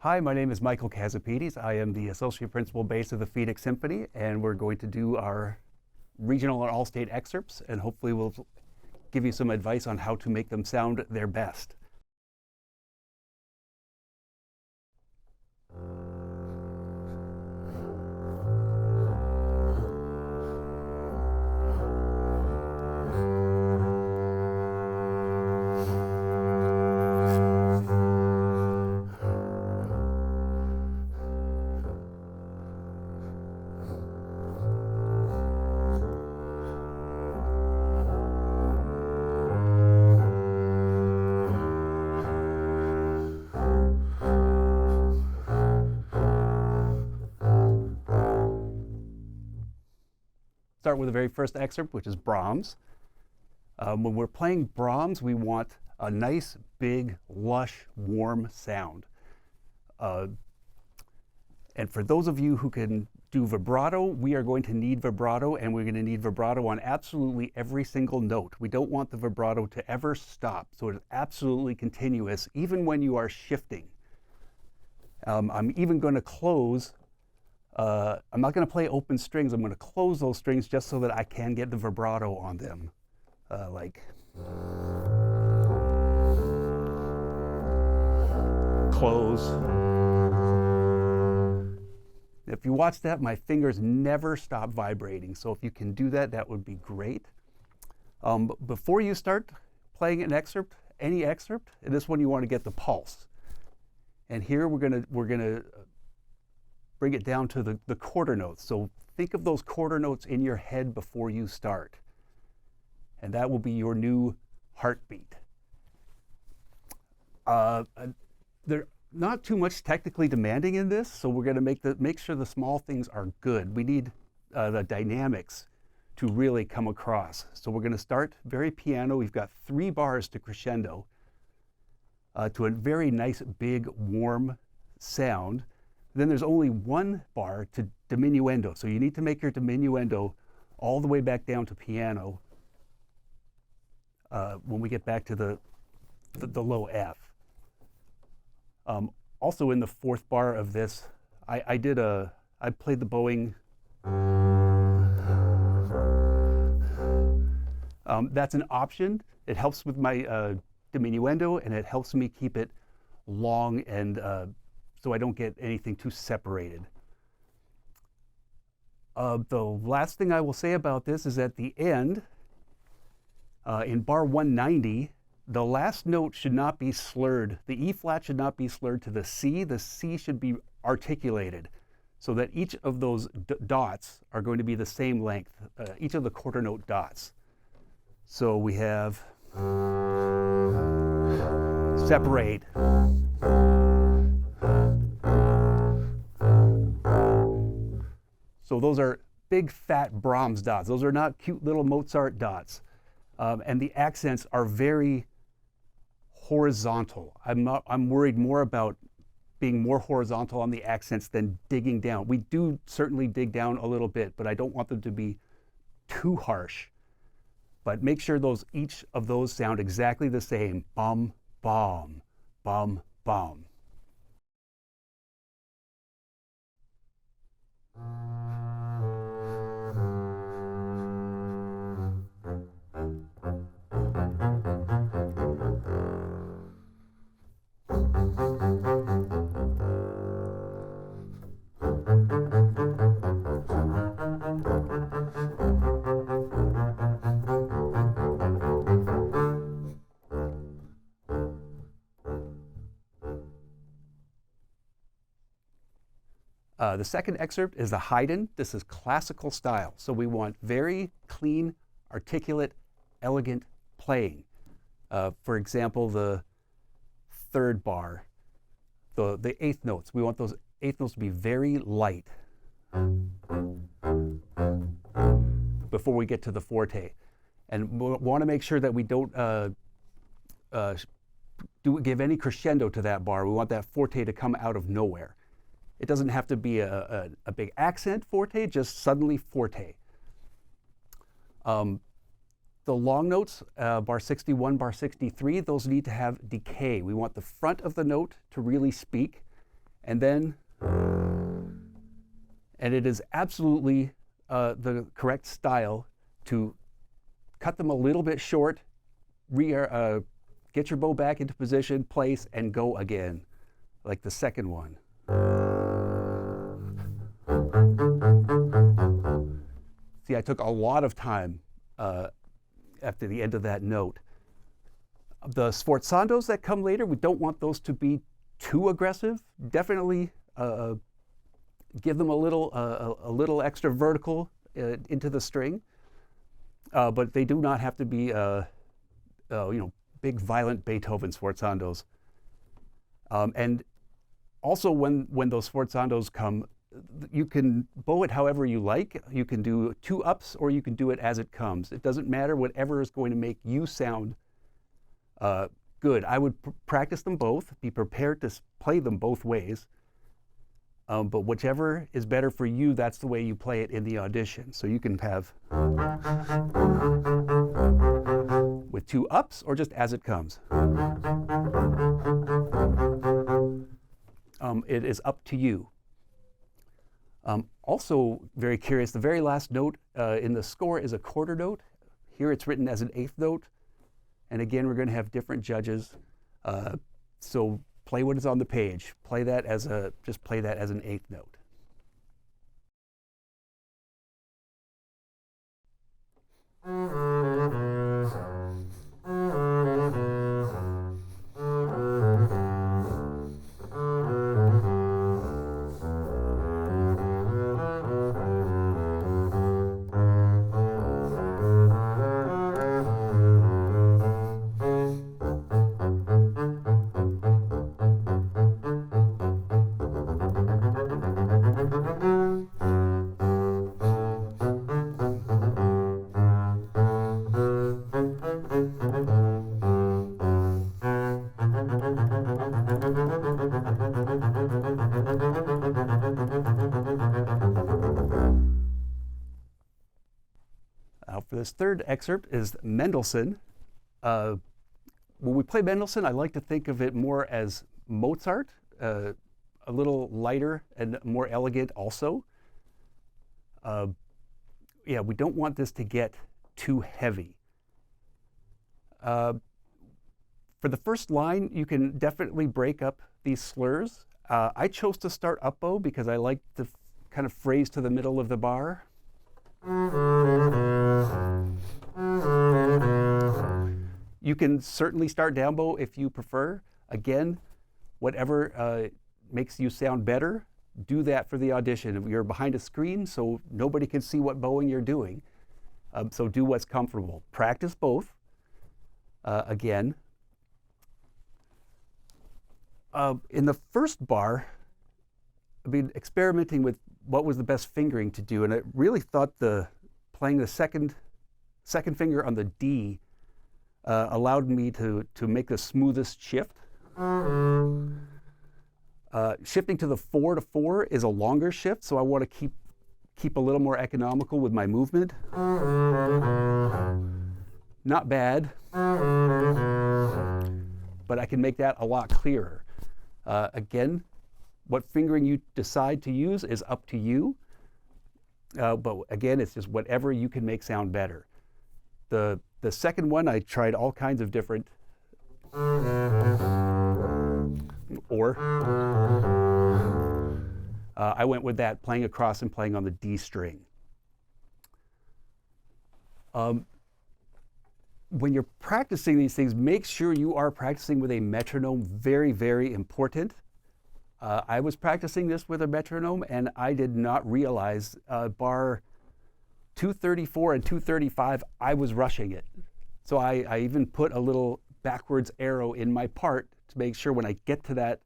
Hi, my name is Michael Kazapides. I am the Associate Principal Bass of the Phoenix Symphony, and we're going to do our regional and all-state excerpts, and hopefully we'll give you some advice on how to make them sound their best. Start with the very first excerpt, which is Brahms. When we're playing Brahms, we want a nice, big, lush, warm sound. And for those of you who can do vibrato, we are going to need vibrato, and we're going to need vibrato on absolutely every single note. We don't want the vibrato to ever stop, so it's absolutely continuous, even when you are shifting. I'm even going to close. I'm not going to play open strings. I'm going to close those strings just so that I can get the vibrato on them. Like close. If you watch that, my fingers never stop vibrating. So if you can do that, that would be great. Before you start playing an excerpt, any excerpt, in this one you want to get the pulse. And here we're gonna bring it down to the quarter notes. So think of those quarter notes in your head before you start. And that will be your new heartbeat. They're not too much technically demanding in this, so we're going to make sure the small things are good. We need the dynamics to really come across. So we're going to start very piano. We've got 3 bars to crescendo to a very nice, big, warm sound. Then there's only 1 bar to diminuendo. So you need to make your diminuendo all the way back down to piano when we get back to the low F. Also in the 4th bar of this, I played the bowing. That's an option. It helps with my diminuendo, and it helps me keep it long and so I don't get anything too separated. The last thing I will say about this is at the end, in bar 190, the last note should not be slurred. The E flat should not be slurred to the C. The C should be articulated so that each of those dots are going to be the same length, each of the quarter note dots. So we have separate. So those are big, fat Brahms dots. Those are not cute little Mozart dots. And the accents are very horizontal. I'm worried more about being more horizontal on the accents than digging down. We do certainly dig down a little bit, but I don't want them to be too harsh. But make sure each of those sound exactly the same. Bum, bum, bum, bum. The second excerpt is the Haydn. This is classical style. So we want very clean, articulate, elegant playing. For example, the 3rd bar, the 8th notes. We want those 8th notes to be very light before we get to the forte. And we want to make sure that we don't give any crescendo to that bar. We want that forte to come out of nowhere. It doesn't have to be a big accent forte, just suddenly forte. The long notes, bar 61, bar 63, those need to have decay. We want the front of the note to really speak, and then, and it is absolutely the correct style to cut them a little bit short, get your bow back into position, place, and go again, like the second one. See, I took a lot of time after the end of that note. The sforzandos that come later, we don't want those to be too aggressive. Definitely give them a little extra vertical into the string, but they do not have to be big violent Beethoven sforzandos. And also when those sforzandos come, you can bow it however you like. You can do 2 ups or you can do it as it comes. It doesn't matter, whatever is going to make you sound good. I would practice them both, be prepared to play them both ways, but whichever is better for you, that's the way you play it in the audition. So you can have with 2 ups or just as it comes. It is up to you. Also very curious, the very last note in the score is a quarter note. Here it's written as an 8th note. And again, we're going to have different judges. So play what is on the page. Play that as just play that as an 8th note. For this third excerpt is Mendelssohn. When we play Mendelssohn, I like to think of it more as Mozart, a little lighter and more elegant also. We don't want this to get too heavy. For the first line, you can definitely break up these slurs. I chose to start up bow because I like to kind of phrase to the middle of the bar. You can certainly start down bow if you prefer. Again, whatever makes you sound better, do that for the audition. You're behind a screen, so nobody can see what bowing you're doing. So do what's comfortable. Practice both. Again, in the first bar, I've been experimenting with what was the best fingering to do, and I really thought playing the second finger on the D allowed me to make the smoothest shift. Shifting to the 4-4 is a longer shift, so I want to keep a little more economical with my movement. Not bad, but I can make that a lot clearer. Again, what fingering you decide to use is up to you. But again, it's just whatever you can make sound better. The second one, I tried all kinds of different I went with that, playing across and playing on the D string. When you're practicing these things, make sure you are practicing with a metronome. Very, very important. I was practicing this with a metronome, and I did not realize bar 234 and 235, I was rushing it. So I even put a little backwards arrow in my part to make sure when I get to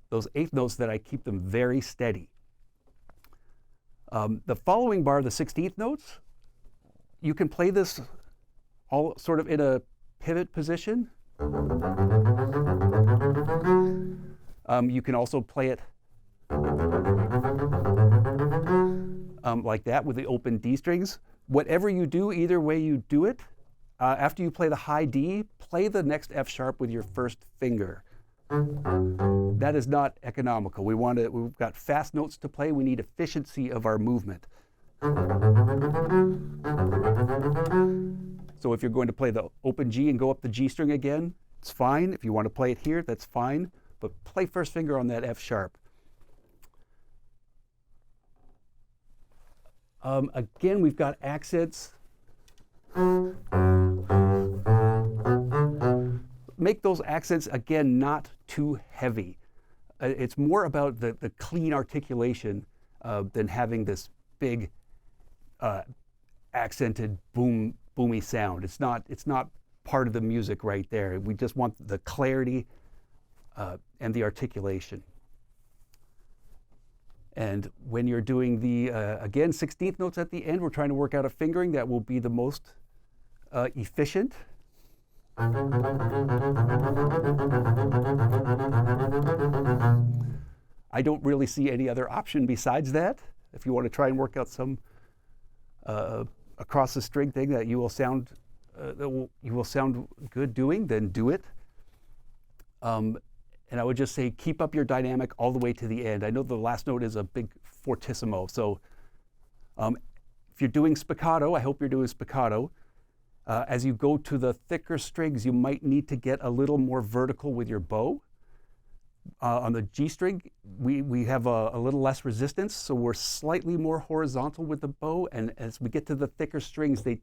those 8th notes that I keep them very steady. The following bar, the 16th notes, you can play this all sort of in a pivot position. You can also play it like that with the open D strings. Whatever you do, either way you do it, after you play the high D, play the next F sharp with your first finger. That is not economical. We've got fast notes to play. We need efficiency of our movement. So if you're going to play the open G and go up the G string again, it's fine. If you want to play it here, that's fine. But play first finger on that F sharp. Again, we've got accents. Make those accents, again, not too heavy. It's more about the clean articulation than having this big accented boomy sound. It's not part of the music right there. We just want the clarity and the articulation. And when you're doing the, again, 16th notes at the end, we're trying to work out a fingering that will be the most efficient. I don't really see any other option besides that. If you want to try and work out some across the string thing that you will sound good doing, then do it. And I would just say keep up your dynamic all the way to the end. I know the last note is a big fortissimo, so if you're doing spiccato, I hope you're doing spiccato. As you go to the thicker strings, you might need to get a little more vertical with your bow. On the G string, we have a little less resistance, so we're slightly more horizontal with the bow, and as we get to the thicker strings, they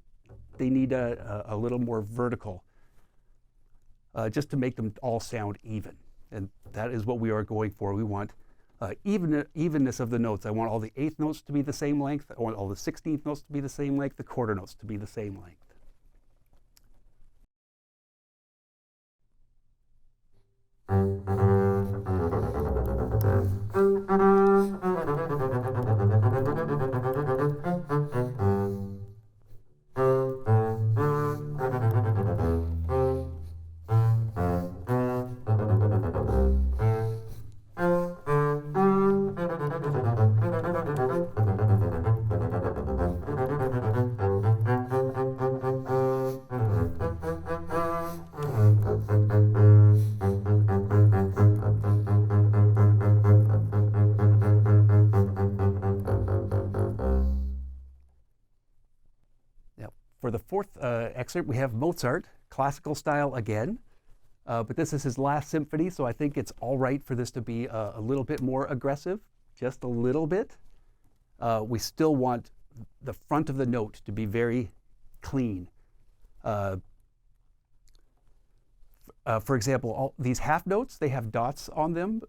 need a little more vertical, just to make them all sound even. And that is what we are going for. We want evenness of the notes. I want all the 8th notes to be the same length. I want all the 16th notes to be the same length, the quarter notes to be the same length. For the 4th excerpt, we have Mozart, classical style again, but this is his last symphony, so I think it's all right for this to be a little bit more aggressive, just a little bit. We still want the front of the note to be very clean. For example, all these half notes, they have dots on them.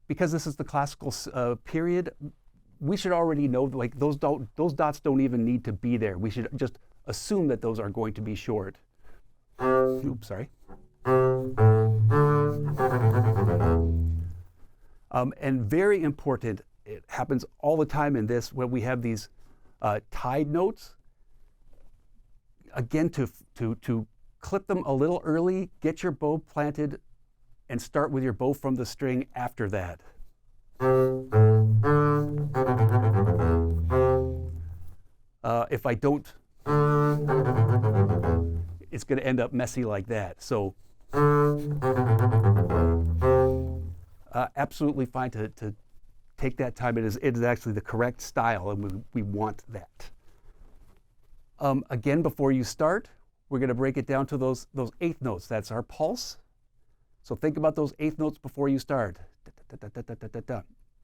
Because this is the classical period, we should already know, like, those dots don't even need to be there. We should just assume that those are going to be short. Oops, sorry. And very important, it happens all the time in this, when we have these tied notes. Again, to clip them a little early, get your bow planted, and start with your bow from the string after that. If I don't, it's going to end up messy like that. So absolutely fine to take that time. It is actually the correct style, and we want that. Again, before you start, we're going to break it down to those 8th notes. That's our pulse. So think about those 8th notes before you start.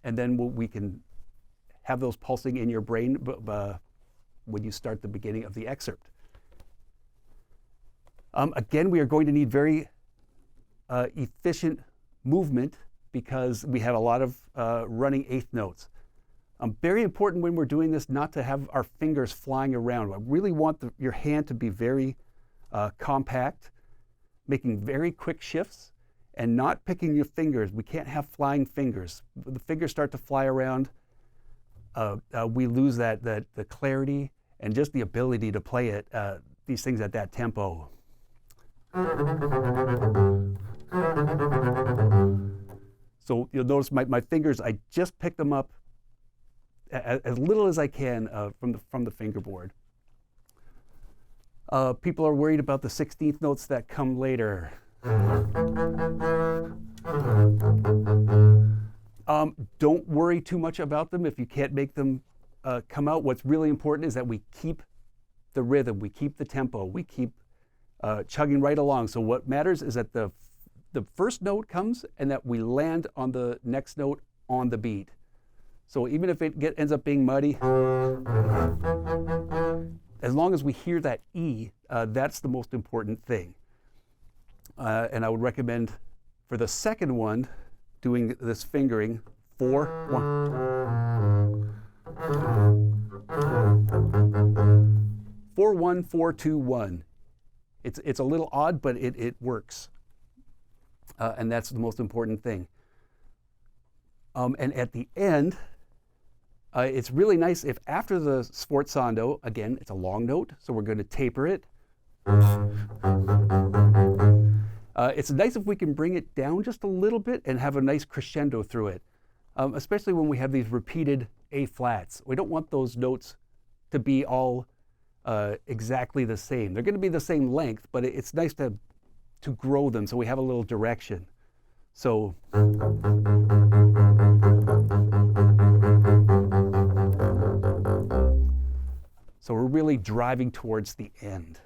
And then we can have those pulsing in your brain when you start the beginning of the excerpt. Again, we are going to need very efficient movement because we have a lot of running 8th notes. Very important when we're doing this not to have our fingers flying around. I really want your hand to be very compact, making very quick shifts, and not picking your fingers. We can't have flying fingers. The fingers start to fly around. We lose the clarity and just the ability to play these things at that tempo. So you'll notice my fingers, I just pick them up as little as I can from the fingerboard. People are worried about the 16th notes that come later. Don't worry too much about them if you can't make them come out. What's really important is that we keep the rhythm, we keep the tempo, we keep chugging right along. So what matters is that the first note comes and that we land on the next note on the beat. So even if it ends up being muddy, as long as we hear that E, that's the most important thing. And I would recommend for the second one, doing this fingering, 4, 1. 4, 1, 4, 2, 1. It's a little odd, but it works. And that's the most important thing. And at the end, it's really nice if after the sforzando, again, it's a long note, so we're going to taper it. It's nice if we can bring it down just a little bit and have a nice crescendo through it, especially when we have these repeated A flats. We don't want those notes to be all exactly the same. They're going to be the same length, but it's nice to grow them so we have a little direction. So we're really driving towards the end.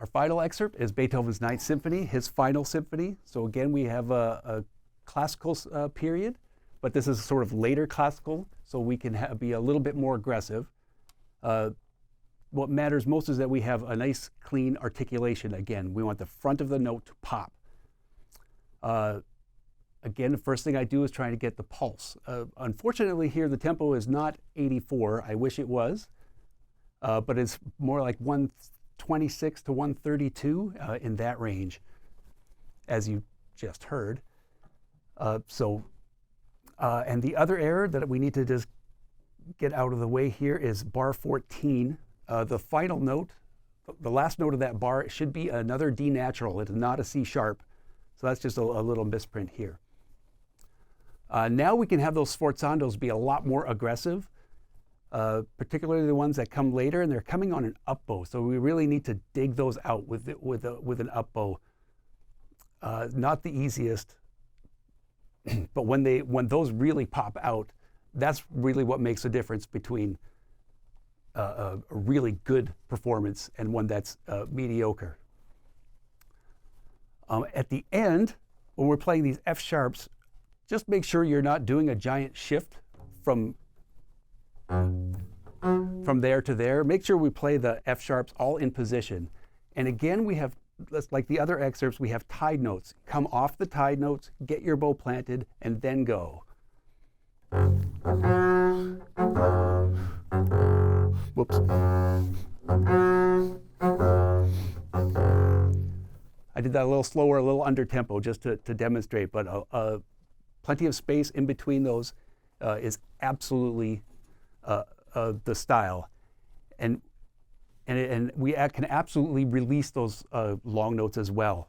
Our final excerpt is Beethoven's Ninth Symphony, his final symphony. So again, we have a classical period, but this is sort of later classical, so we can be a little bit more aggressive. What matters most is that we have a nice, clean articulation. Again, we want the front of the note to pop. Again, the first thing I do is try to get the pulse. Unfortunately here, the tempo is not 84. I wish it was, but it's more like 126 to 132 in that range, as you just heard. And the other error that we need to just get out of the way here is bar 14. The final note, the last note of that bar, should be another D natural. It is not a C sharp. So that's just a little misprint here. Now we can have those sforzandos be a lot more aggressive, particularly the ones that come later, and they're coming on an up bow. So we really need to dig those out with an up bow. Not the easiest, but when those really pop out, that's really what makes a difference between a really good performance and one that's mediocre. At the end, when we're playing these F sharps, just make sure you're not doing a giant shift from there to there. Make sure we play the F sharps all in position. And again, we have, like the other excerpts, we have tied notes. Come off the tied notes, get your bow planted, and then go. Whoops. I did that a little slower, a little under tempo, just to demonstrate, but plenty of space in between those is absolutely the style. And we can absolutely release those long notes as well.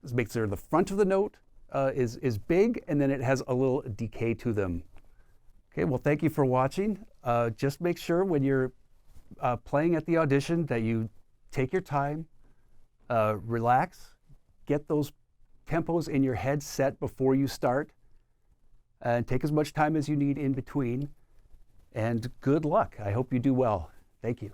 This makes sure the front of the note is big, and then it has a little decay to them. Okay, well, thank you for watching. Just make sure when you're playing at the audition that you take your time, relax, get those tempos in your head set before you start, and take as much time as you need in between. And good luck. I hope you do well. Thank you.